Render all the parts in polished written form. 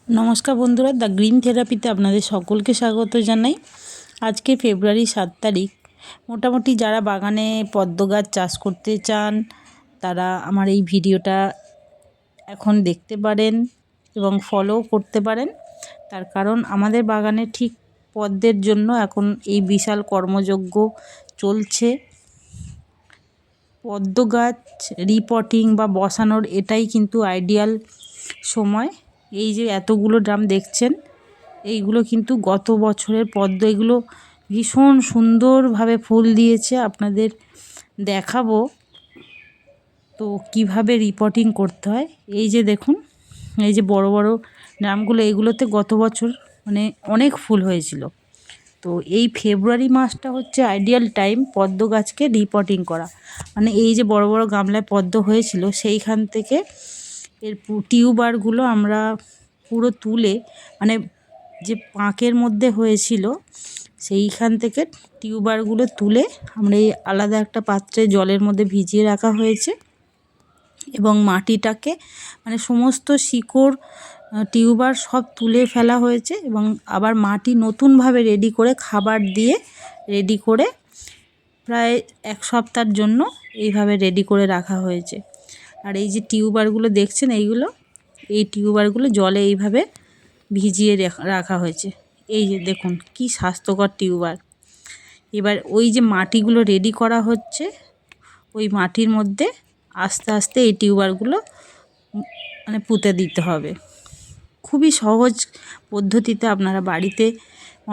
নমস্কার বন্ধুরা, the green থেরাপিতে আপনাদের সকলকে স্বাগত জানাই। আজকে ফেব্রুয়ারি 7 তারিখ। মোটামুটি যারা বাগানে পদ্ম গাছ চাষ করতে চান তারা আমার এই ভিডিওটা এখন দেখতে পারেন এবং ফলো করতে পারেন। তার কারণ আমাদের বাগানে ঠিক পদ্মের জন্য এখন এই বিশাল কর্মযজ্ঞ চলছে। পদ্ম গাছ রিপটিং বা বসানোর এটাই কিন্তু আইডিয়াল সময়। এই যে এতগুলো ড্রাম দেখছেন, এইগুলো কিন্তু গত বছরের পদ্ম। এগুলো ভীষণ সুন্দরভাবে ফুল দিয়েছে, আপনাদের দেখাবো তো কিভাবে রিপটিং করতে হয়। এই যে দেখুন, এই যে বড় বড় ড্রামগুলো, এইগুলোতে গত বছর মানে অনেক ফুল হয়েছিল। তো এই ফেব্রুয়ারি মাসটা হচ্ছে আইডিয়াল টাইম পদ্ম গাছকে রিপটিং করা। মানে এই যে বড় বড় গামলায় পদ্ম হয়েছিল, সেইখান থেকে এর টিউবারগুলো আমরা পুরো তুলে, মানে যে পাঁকের মধ্যে হয়েছিল সেইখান থেকে টিউবারগুলো তুলে আমরা এই আলাদা একটা পাত্রে জলের মধ্যে ভিজিয়ে রাখা হয়েছে এবং মাটিটাকে মানে সমস্ত শিকড় টিউবার সব তুলে ফেলা হয়েছে এবং আবার মাটি নতুনভাবে রেডি করে খাবার দিয়ে রেডি করে প্রায় 1 সপ্তাহের জন্য এইভাবে রেডি করে রাখা হয়েছে। আর এই যে টিউবারগুলো দেখছেন, এই টিউবারগুলো জলে এইভাবে ভিজিয়ে রাখা হয়েছে। এই যে দেখুন কি স্বাস্থ্যকর টিউবার। এবার ওই যে মাটিগুলো রেডি করা হচ্ছে, ওই মাটির মধ্যে আস্তে আস্তে এই টিউবারগুলো মানে পুঁতে দিতে হবে। খুবই সহজ পদ্ধতিতে আপনারা বাড়িতে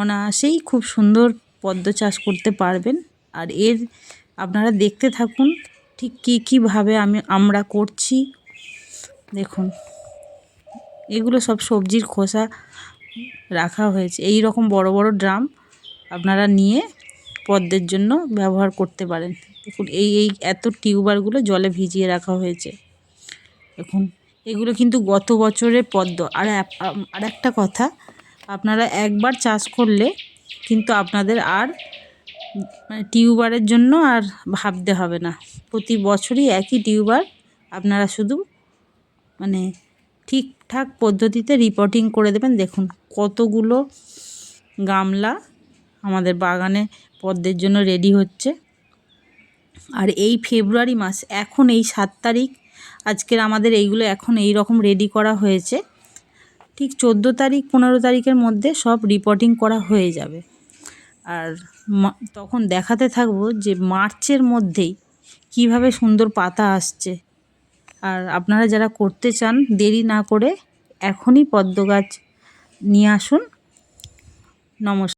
অনায়াসেই খুব সুন্দর পদ্ম চাষ করতে পারবেন। আর আপনারা দেখতে থাকুন ঠিক কীভাবে আমরা করছি। দেখুন, এগুলো সব সবজির খোসা রাখা হয়েছে। এই রকম বড় বড় ড্রাম আপনারা নিয়ে পদ্মের জন্য ব্যবহার করতে পারেন। দেখুন এই এত টিউবারগুলো জলে ভিজিয়ে রাখা হয়েছে। দেখুন এগুলো কিন্তু গত বছরের পদ্ম। আর একটা কথা, আপনারা একবার চাষ করলে কিন্তু আপনাদের আর মানে টিউবারের জন্য আর ভাবতে হবে না। প্রতি বছরই একই টিউবার আপনারা শুধু মানে ঠিকঠাক পদ্ধতিতে রিপোর্টিং করে দেবেন। দেখুন কতগুলো গামলা আমাদের বাগানে পদ্মের জন্য রেডি হচ্ছে। আর এই ফেব্রুয়ারি মাস, এখন এই 7 তারিখ, আজকের আমাদের এইগুলো এখন এই রকম রেডি করা হয়েছে। ঠিক 14 তারিখ 15 তারিখের মধ্যে সব রিপোর্টিং করা হয়ে যাবে। আর তখন দেখাতে থাকবো যে মার্চের মধ্যেই কিভাবে সুন্দর পাতা আসছে। আর আপনারা যারা করতে চান দেরি না করে এখনই পদ্ম গাছ নিয়ে আসুন। নমস্কার।